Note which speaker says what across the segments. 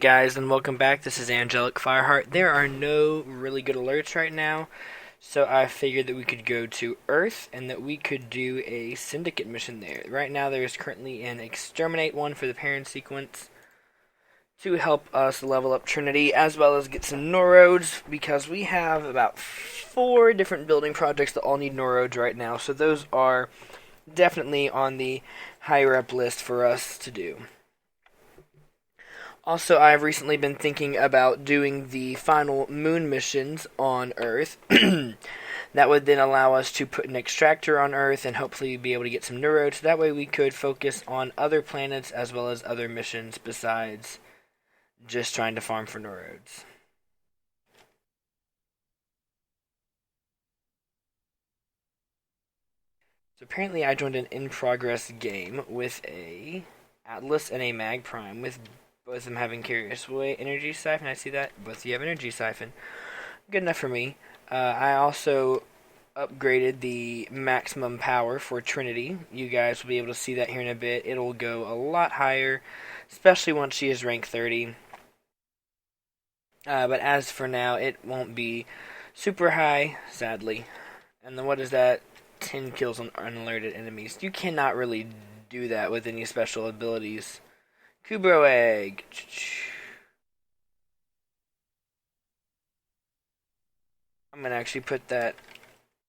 Speaker 1: Guys, and welcome back. This is Angelic Fireheart. There are no really good alerts right now, so I figured that we could go to Earth and that we could do a Syndicate mission there. Right now, there is currently an Exterminate one for the parent sequence to help us level up Trinity, as well as get some Neurodes, because we have about 4 different building projects that all need Neurodes right now, so those are definitely on the higher up list for us to do. Also, I've recently been thinking about doing the final moon missions on Earth. That would then allow us to put an extractor on Earth and hopefully be able to get some neurodes. That way we could focus on other planets as well as other missions besides just trying to farm for neurodes. So apparently I joined an in-progress game with a Atlas and a Mag Prime, with both of them having Curious Way Energy Siphon. I see that. Both of you have Energy Siphon. Good enough for me. I also upgraded the maximum power for Trinity. You guys will be able to see that here in a bit. It'll go a lot higher, especially once she is rank 30. But as for now, it won't be super high, sadly. And then what is that? 10 kills on unalerted enemies. You cannot really do that with any special abilities. Kubro Egg. I'm going to actually put that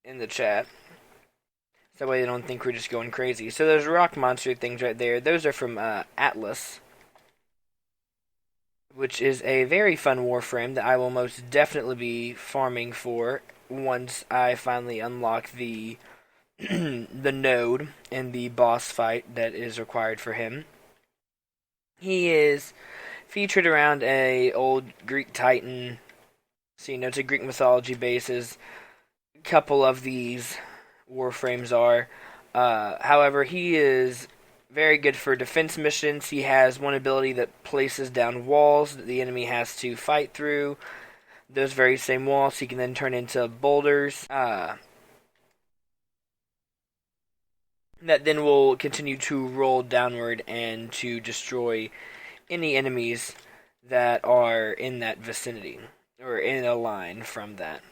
Speaker 1: in the chat. That way they don't think we're just going crazy. So those rock monster things right there, those are from Atlas, which is a very fun Warframe that I will most definitely be farming for once I finally unlock the the node in the boss fight that is required for him. He is featured around a old Greek Titan. So, it's a Greek mythology basis. A couple of these Warframes are. However, he is very good for defense missions. He has one ability that places down walls that the enemy has to fight through. Those very same walls he can then turn into boulders. That then will continue to roll downward and to destroy any enemies that are in that vicinity, or in a line from that.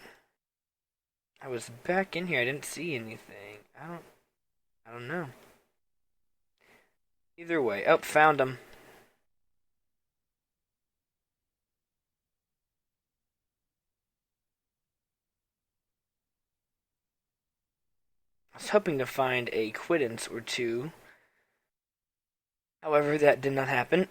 Speaker 1: I was back in here, I didn't see anything. I don't know. Either way, oh, found him. I was hoping to find a quittance or two. However, that did not happen.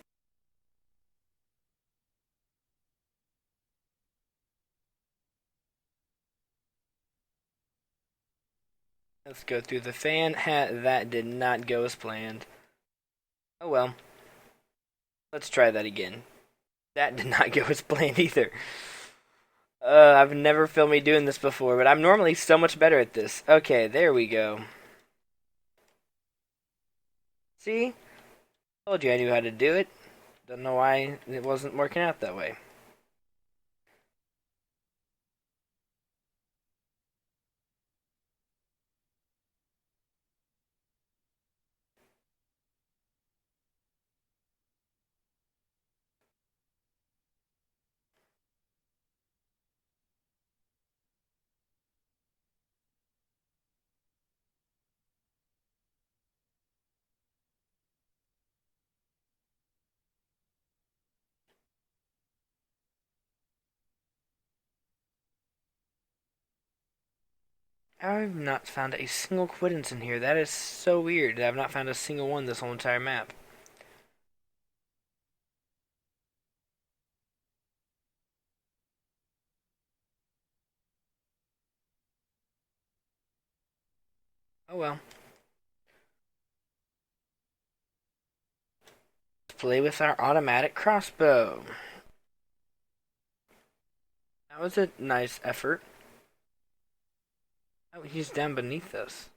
Speaker 1: Let's go through the fan. That did not go as planned. Oh well. Let's try that again. That did not go as planned either. I've never filmed me doing this before, but I'm normally so much better at this. Okay, there we go. See? Told you I knew how to do it. Don't know why it wasn't working out that way. I've not found a single quittance in here. That is so weird. I've not found a single one this whole entire map. Oh well. Let's play with our automatic crossbow. That was a nice effort. Oh, he's down beneath us.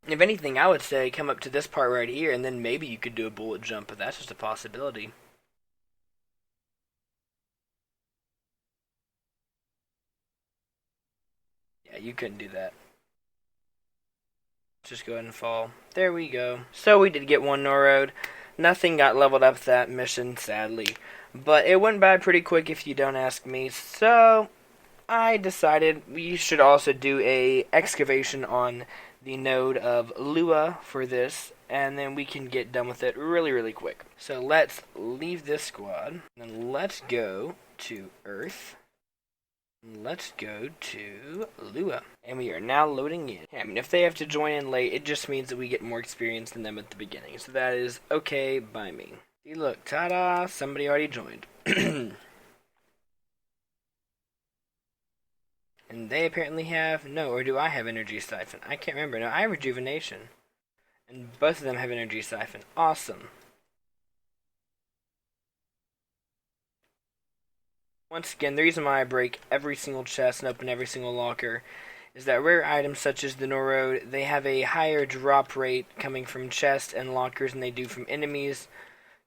Speaker 1: If anything, I would say come up to this part right here, and then maybe you could do a bullet jump, but that's just a possibility. Yeah, you couldn't do that. Just go ahead and fall. There we go. So we did get one Norroad. Nothing got leveled up that mission, sadly. But it went by pretty quick if you don't ask me. So I decided we should also do a excavation on the node of Lua for this, and then we can get done with it really, really quick. So let's leave this squad, and let's go to Earth. Let's go to Lua. And we are now loading in. I mean, if they have to join in late, it just means that we get more experience than them at the beginning. So that is okay by me. See, look, ta-da, somebody already joined. And they apparently have, no, or do I have Energy Siphon? I can't remember. No, I have Rejuvenation. And both of them have Energy Siphon. Awesome. Once again, the reason why I break every single chest and open every single locker is that rare items such as the Norroad, they have a higher drop rate coming from chests and lockers than they do from enemies.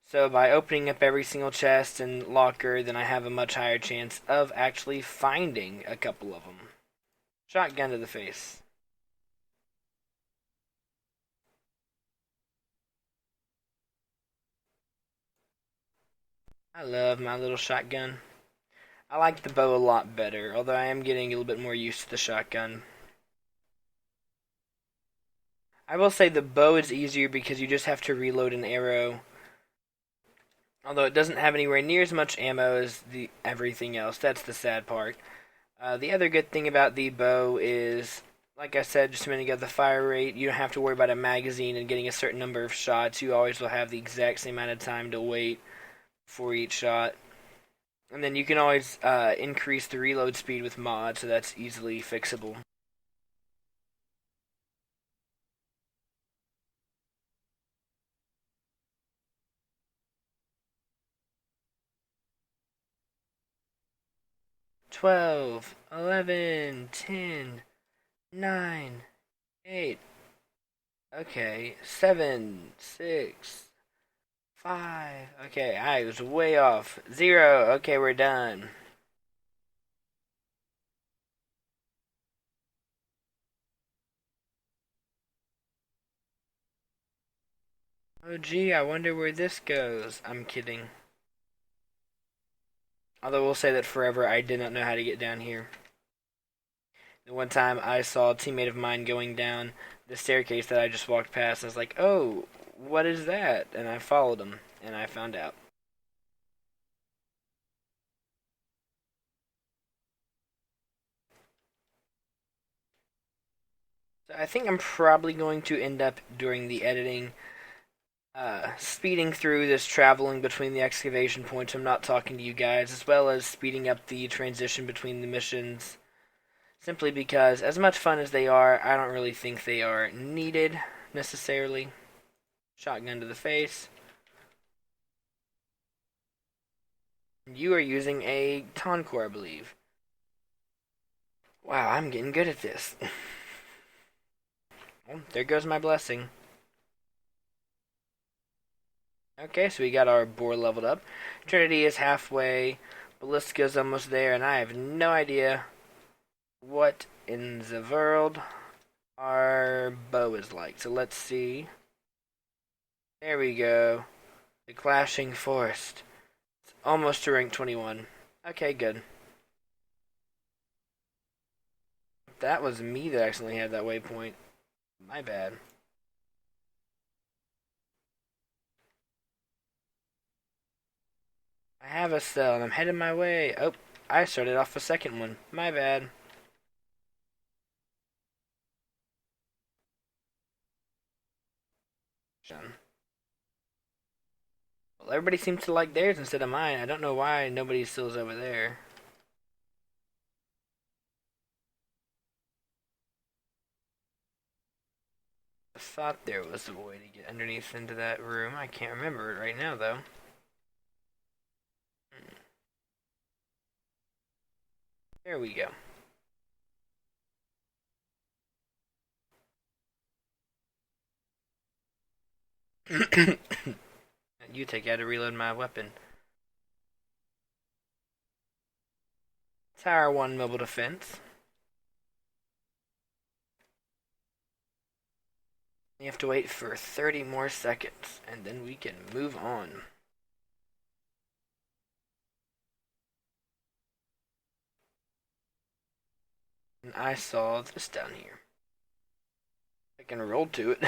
Speaker 1: So by opening up every single chest and locker, then I have a much higher chance of actually finding a couple of them. Shotgun to the face. I love my little shotgun. I like the bow a lot better, although I am getting a little bit more used to the shotgun. I will say the bow is easier because you just have to reload an arrow. Although it doesn't have anywhere near as much ammo as the everything else. That's the sad part. The other good thing about the bow is, like I said just a minute ago, the fire rate. You don't have to worry about a magazine and getting a certain number of shots. You always will have the exact same amount of time to wait for each shot. And then you can always increase the reload speed with mods, so that's easily fixable. Twelve, 11, 10, 9, 8. Okay, 7, 6, 5. Okay, I was way off. 0. Okay, we're done. Oh gee, I wonder where this goes. I'm kidding. Although we'll say that forever I did not know how to get down here. The one time I saw a teammate of mine going down the staircase that I just walked past, and I was like, oh, what is that? And I followed him, and I found out. So I think I'm probably going to end up during the editing speeding through this traveling between the excavation points. I'm not talking to you guys, as well as speeding up the transition between the missions. Simply because, as much fun as they are, I don't really think they are needed necessarily. Shotgun to the face. You are using a Toncore, I believe. Wow, I'm getting good at this. Well, there goes my blessing. Okay, so we got our boar leveled up. Trinity is halfway. Ballistica's almost there, and I have no idea what in the world our bow is like. So let's see. There we go. The Clashing Forest. It's almost to rank 21. Okay, good. That was me that accidentally had that waypoint. My bad. I have a cell and I'm heading my way. Oh, I started off a second one. My bad. Well, everybody seems to like theirs instead of mine. I don't know why nobody still is over there. I thought there was a way to get underneath into that room. I can't remember it right now, though. There we go. You take out to reload my weapon. Tower 1 mobile defense. You have to wait for 30 more seconds, and then we can move on. And I saw this down here. I can roll to it.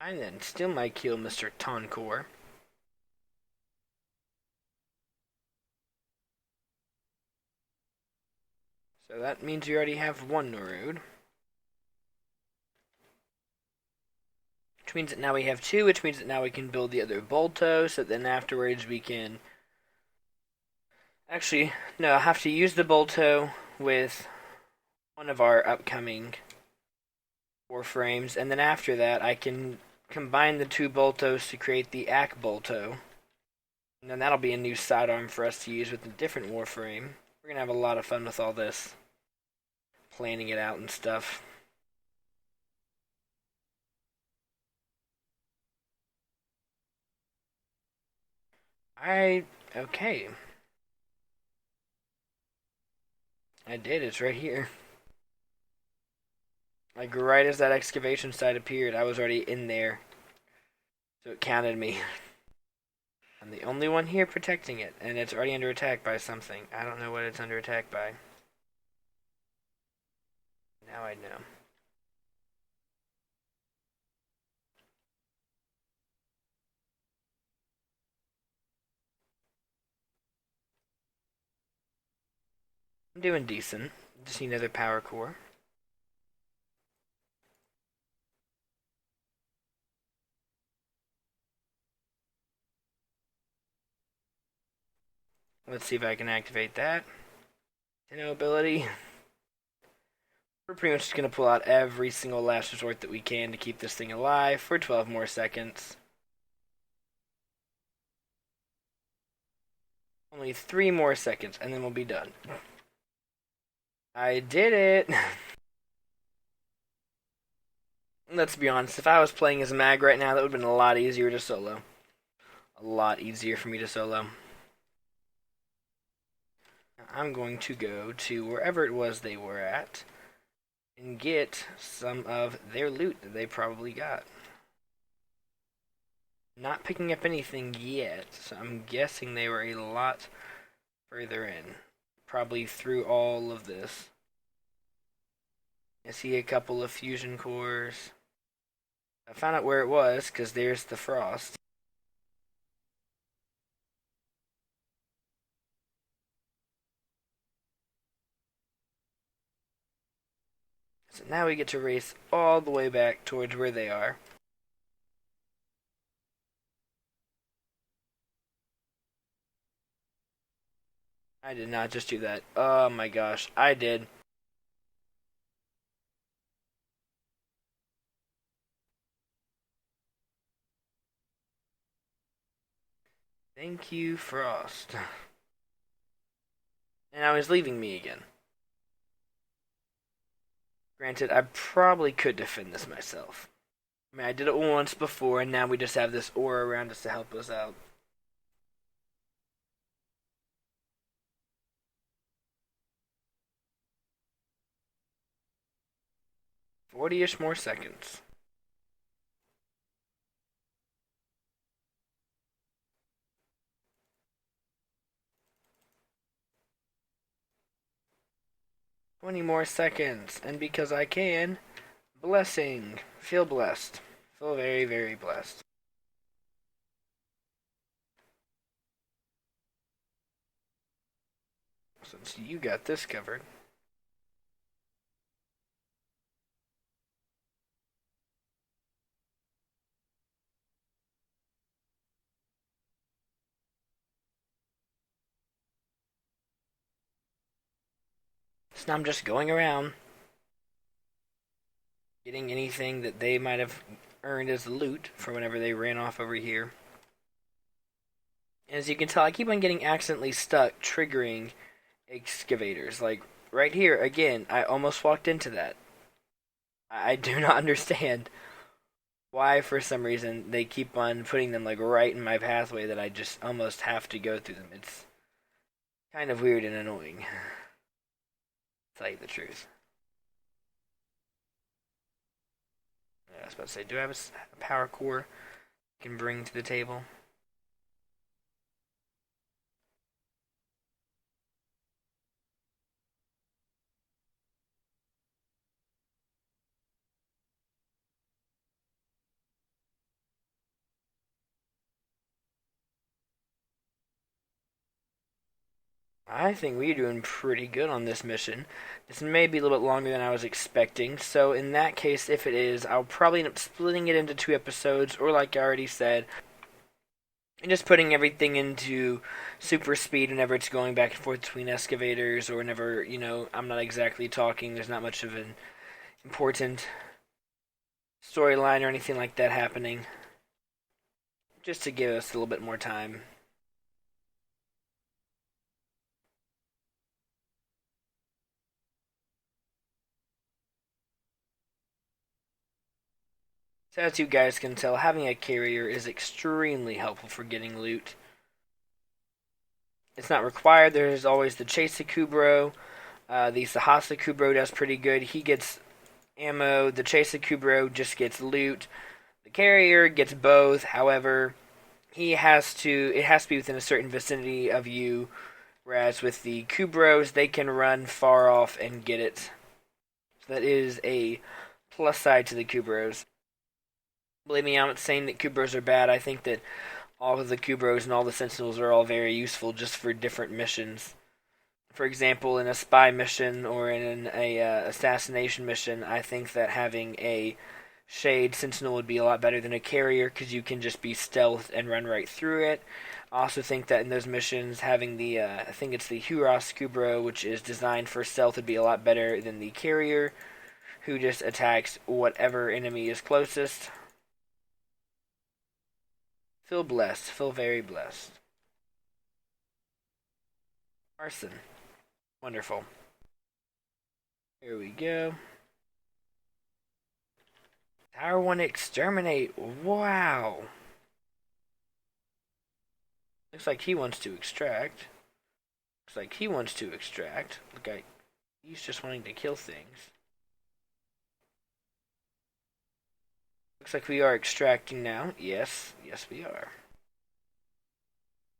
Speaker 1: I then still might kill Mr. Tonkor. So that means we already have one road. Which means that now we have two, which means that now we can build the other Bolto, so then afterwards we can... Actually, no, I have to use the Bolto with one of our upcoming Warframes, and then after that I can combine the two Boltos to create the Ak Bolto. And then that'll be a new sidearm for us to use with a different Warframe. We're gonna have a lot of fun with all this. Planning it out and stuff. Okay. I did, it's right here. Like right as that excavation site appeared, I was already in there. So it counted me. I'm the only one here protecting it, and it's already under attack by something. I don't know what it's under attack by. Now I know. I'm doing decent. Just need another power core. Let's see if I can activate that. No ability. We're pretty much just going to pull out every single last resort that we can to keep this thing alive for 12 more seconds. Only 3 more seconds, and then we'll be done. I did it! Let's be honest, if I was playing as Mag right now, that would have been a lot easier to solo. A lot easier for me to solo. I'm going to go to wherever it was they were at and get some of their loot that they probably got. Not picking up anything yet, so I'm guessing they were a lot further in. Probably through all of this. I see a couple of fusion cores. I found out where it was, because there's the frost. So now we get to race all the way back towards where they are. I did not just do that. Oh my gosh, I did. Thank you, Frost. And now he's leaving me again. Granted, I probably could defend this myself. I mean, I did it once before, and now we just have this aura around us to help us out. $40-ish more seconds. $20 more seconds, and because I can, blessing. Feel blessed. Feel very, very blessed. Since you got this covered. So now I'm just going around, getting anything that they might have earned as loot for whenever they ran off over here. As you can tell, I keep on getting accidentally stuck triggering excavators. Like, right here, again, I almost walked into that. I do not understand why, for some reason, they keep on putting them, like, right in my pathway that I just almost have to go through them. It's kind of weird and annoying, to tell you the truth. I was about to say, do I have a power core I can bring to the table? I think we're doing pretty good on this mission. This may be a little bit longer than I was expecting, so in that case, if it is, I'll probably end up splitting it into 2 episodes, or like I already said, and just putting everything into super speed whenever it's going back and forth between excavators, or whenever, I'm not exactly talking, there's not much of an important storyline or anything like that happening, just to give us a little bit more time. So as you guys can tell, having a carrier is extremely helpful for getting loot. It's not required. There's always the Chase Kubro. The Sahasa Kubro does pretty good. He gets ammo. The Chase Kubro just gets loot. The carrier gets both. However, it has to be within a certain vicinity of you. Whereas with the Kubros, they can run far off and get it. So that is a plus side to the Kubros. Believe me, I'm not saying that Kubros are bad. I think that all of the Kubros and all the Sentinels are all very useful just for different missions. For example, in a spy mission or in a assassination mission, I think that having a Shade Sentinel would be a lot better than a carrier because you can just be stealth and run right through it. I also think that in those missions, having the, I think it's the Huros Kubro, which is designed for stealth, would be a lot better than the carrier, who just attacks whatever enemy is closest. Feel blessed. Feel very blessed. Arson. Wonderful. Here we go. Tower 1 exterminate. Wow. Looks like he wants to extract. Look like he's just wanting to kill things. Looks like we are extracting now. Yes, we are.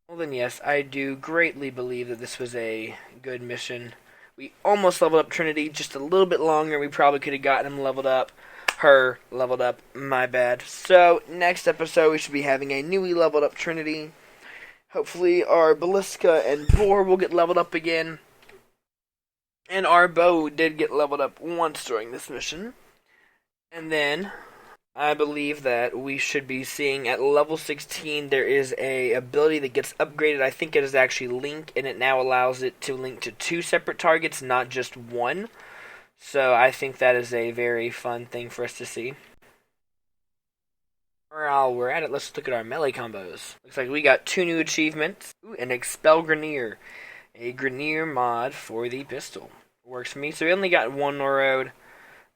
Speaker 1: Well then, yes, I do greatly believe that this was a good mission. We almost leveled up Trinity, just a little bit longer. We probably could have gotten him leveled up. Her leveled up, my bad. So, next episode we should be having a newly leveled up Trinity. Hopefully our Ballista and Boar will get leveled up again. And our bow did get leveled up once during this mission. And then I believe that we should be seeing at level 16 there is a ability that gets upgraded. I think it is actually Link, and it now allows it to link to 2 separate targets, not just one. So I think that is a very fun thing for us to see. While we're at it, let's look at our melee combos. Looks like we got 2 new achievements. Ooh, an Expel Grenier. A Grenier mod for the pistol. Works for me. So we only got 1 more road.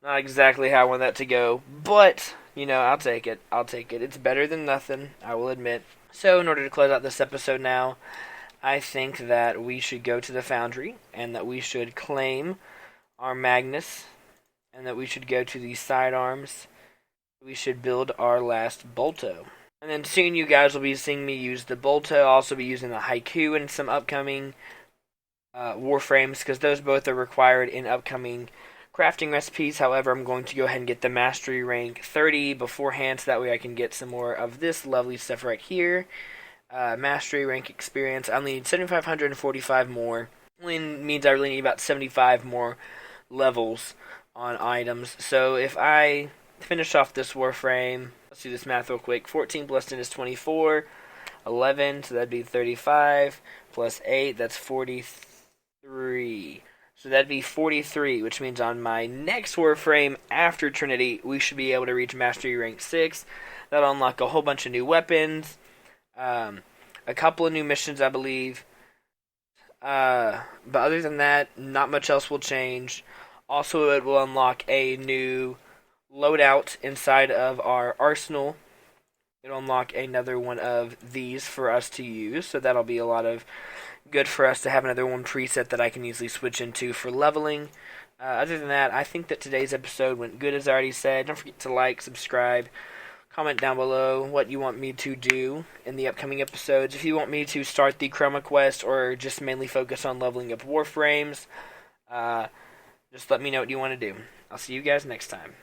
Speaker 1: Not exactly how I want that to go, but I'll take it. It's better than nothing, I will admit. So in order to close out this episode now, I think that we should go to the Foundry, and that we should claim our Magnus, and that we should go to the sidearms. We should build our last Bolto. And then soon you guys will be seeing me use the Bolto. I'll also be using the Haiku in some upcoming Warframes, because those both are required in upcoming crafting recipes. However, I'm going to go ahead and get the Mastery rank 30 beforehand, so that way I can get some more of this lovely stuff right here. Mastery rank experience. I only need 7,545 more. Only means I really need about 75 more levels on items. So if I finish off this Warframe, let's do this math real quick. 14 plus 10 is 24. 11, so that'd be 35. Plus 8, that's 43. So that'd be 43, which means on my next Warframe after Trinity, we should be able to reach Mastery Rank 6. That'll unlock a whole bunch of new weapons, a a couple of new missions, I believe. But other than that, not much else will change. Also, it will unlock a new loadout inside of our arsenal. It'll unlock another one of these for us to use, so that'll be a lot of good for us to have another one preset that I can easily switch into for leveling. Other than that, I think that today's episode went good, as I already said. Don't forget to like, subscribe, comment down below what you want me to do in the upcoming episodes. If you want me to start the Chroma Quest or just mainly focus on leveling up Warframes, just let me know what you want to do. I'll see you guys next time.